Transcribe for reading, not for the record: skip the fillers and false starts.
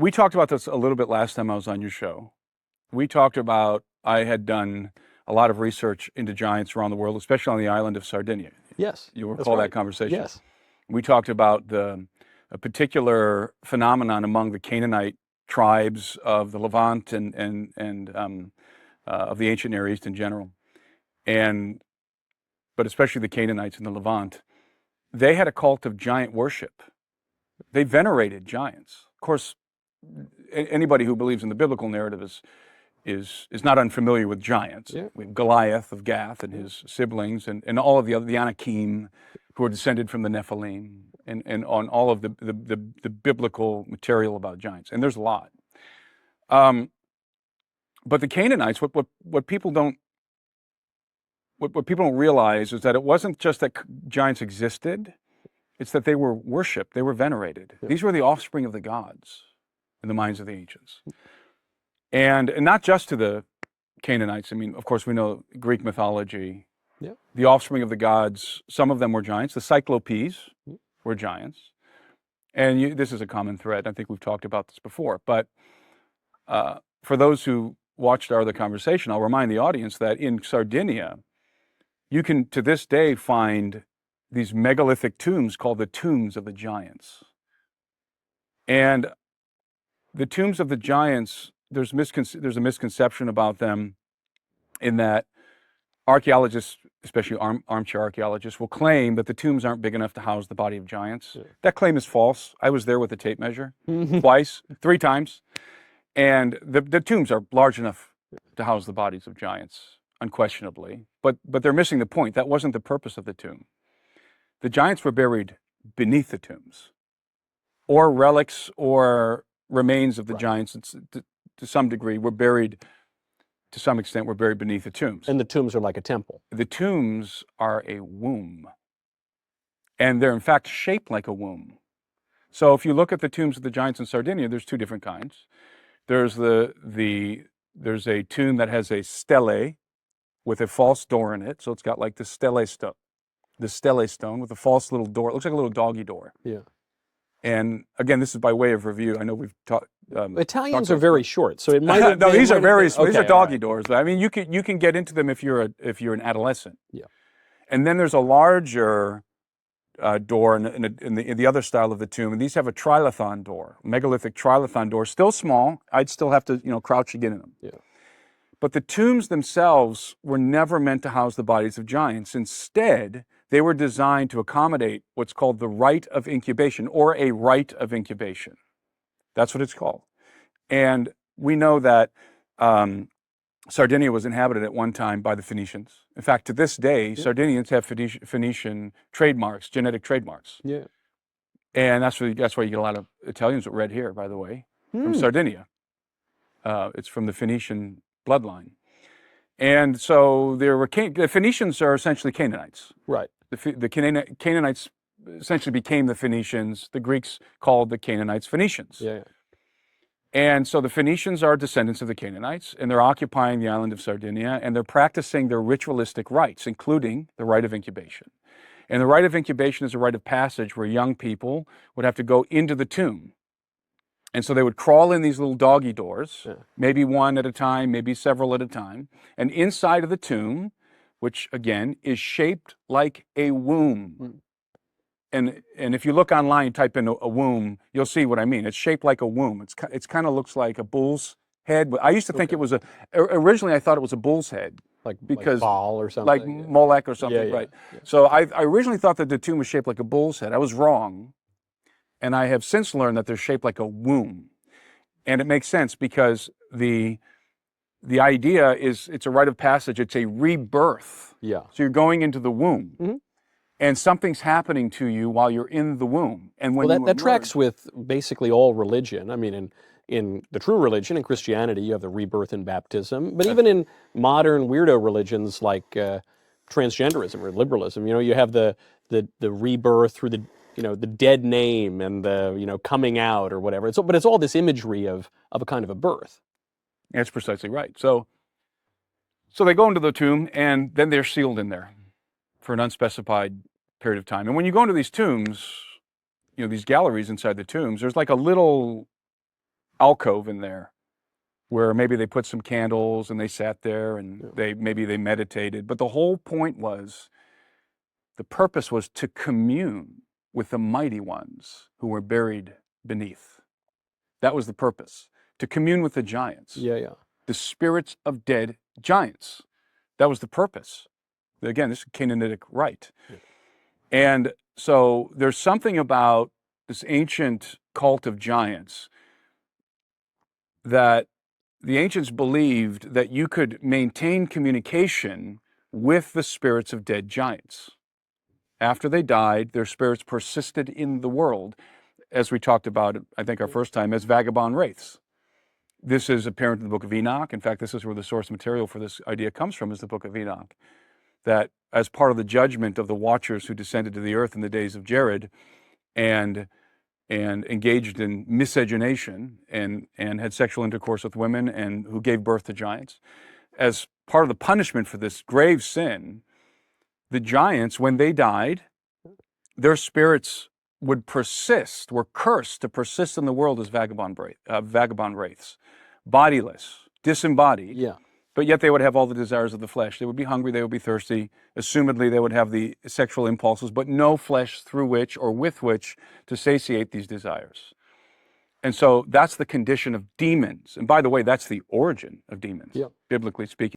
We talked about this a little bit last time I was on your show. We talked about, I had done a lot of research into giants around the world, especially on the island of Sardinia. Yes. You'll that's recall right. that conversation. Yes. We talked about a particular phenomenon among the Canaanite tribes of the Levant and of the ancient Near East in general, but especially the Canaanites in the Levant. They had a cult of giant worship. They venerated giants. Of course, anybody who believes in the biblical narrative is not unfamiliar with giants. Yeah. We have Goliath of Gath and his siblings, and all of the Anakim, who are descended from the Nephilim, and on all of the biblical material about giants. And there's a lot. But the Canaanites, what people don't realize is that it wasn't just that giants existed; it's that they were worshipped, they were venerated. Yeah. These were the offspring of the gods in the minds of the ancients, and not just to the Canaanites. I mean, of course, we know Greek mythology. Yeah. The offspring of the gods. Some of them were giants. The Cyclopes were giants, and this is a common thread. I think we've talked about this before, but for those who watched our other conversation, I'll remind the audience that in Sardinia, you can, to this day, find these megalithic tombs called the tombs of the giants. And the tombs of the giants, there's a misconception about them in that archaeologists, especially armchair archaeologists, will claim that the tombs aren't big enough to house the body of giants. Yeah. That claim is false. I was there with the tape measure twice, 3 times. And the tombs are large enough to house the bodies of giants, unquestionably. But they're missing the point. That wasn't the purpose of the tomb. The giants were buried beneath the tombs, or relics or remains of the giants to some degree were buried, to some extent, were buried beneath the tombs. And the tombs are like a temple. The tombs are a womb. And they're in fact shaped like a womb. So if you look at the tombs of the giants in Sardinia, there's 2 different kinds. There's there's a tomb that has a stele with a false door in it. So it's got like the stele stone with a false little door. It looks like a little doggy door. Yeah. And again, this is by way of review. I know we've talked. Italians are very short, so it might. No, these are these are doggy right. doors. I mean, you can get into them if you're an adolescent. Yeah. And then there's a larger door in the other style of the tomb, and these have a trilithon door, megalithic trilithon door, still small. I'd still have to crouch to get in them. Yeah. But the tombs themselves were never meant to house the bodies of giants. Instead, they were designed to accommodate what's called the rite of incubation, or a rite of incubation. That's what it's called. And we know that Sardinia was inhabited at one time by the Phoenicians. In fact, to this day, Sardinians have Phoenician trademarks, genetic trademarks. Yeah. And that's why you get a lot of Italians with red hair, by the way, from Sardinia. It's from the Phoenician bloodline. And so the Phoenicians are essentially Canaanites. Right. The Canaanites essentially became the Phoenicians. The Greeks called the Canaanites Phoenicians. Yeah. And so the Phoenicians are descendants of the Canaanites, and they're occupying the island of Sardinia, and they're practicing their ritualistic rites, including the rite of incubation. And the rite of incubation is a rite of passage where young people would have to go into the tomb. And so they would crawl in these little doggy doors, maybe one at a time, maybe several at a time. And inside of the tomb, which again is shaped like a womb. And if you look online, type in a womb, you'll see what I mean. It's shaped like a womb. It's kind of looks like a bull's head. I used to think it was originally I thought it was a bull's head. Because Baal or something. Like Molech or something, yeah, right? Yeah. So I originally thought that the tomb was shaped like a bull's head. I was wrong. And I have since learned that they're shaped like a womb. And it makes sense because the idea is it's a rite of passage. It's a rebirth. Yeah. So you're going into the womb. And something's happening to you while you're in the womb. And when that tracks with basically all religion. I mean, in the true religion, in Christianity, you have the rebirth and baptism. But even in modern weirdo religions like transgenderism or liberalism, you have the rebirth through the dead name and the coming out or whatever. But it's all this imagery of a kind of a birth. That's precisely right. So they go into the tomb and then they're sealed in there for an unspecified period of time. And when you go into these tombs, these galleries inside the tombs, there's like a little alcove in there where maybe they put some candles and they sat there and maybe they meditated. But the whole point was, the purpose was to commune with the mighty ones who were buried beneath. That was the purpose, to commune with the giants. Yeah. The spirits of dead giants. That was the purpose. Again, this is Canaanitic rite. Yeah. And so there's something about this ancient cult of giants that the ancients believed that you could maintain communication with the spirits of dead giants. After they died, their spirits persisted in the world, as we talked about, I think, our first time, as vagabond wraiths. This is apparent in the book of Enoch. In fact, this is where the source material for this idea comes from, is the book of Enoch. That as part of the judgment of the watchers who descended to the earth in the days of Jared and engaged in miscegenation and had sexual intercourse with women and who gave birth to giants, as part of the punishment for this grave sin, the giants, when they died, their spirits would persist, were cursed to persist in the world as vagabond wraiths, bodiless, disembodied. Yeah. But yet they would have all the desires of the flesh. They would be hungry, they would be thirsty. Assumedly, they would have the sexual impulses, but no flesh through which or with which to satiate these desires. And so that's the condition of demons. And by the way, that's the origin of demons, biblically speaking.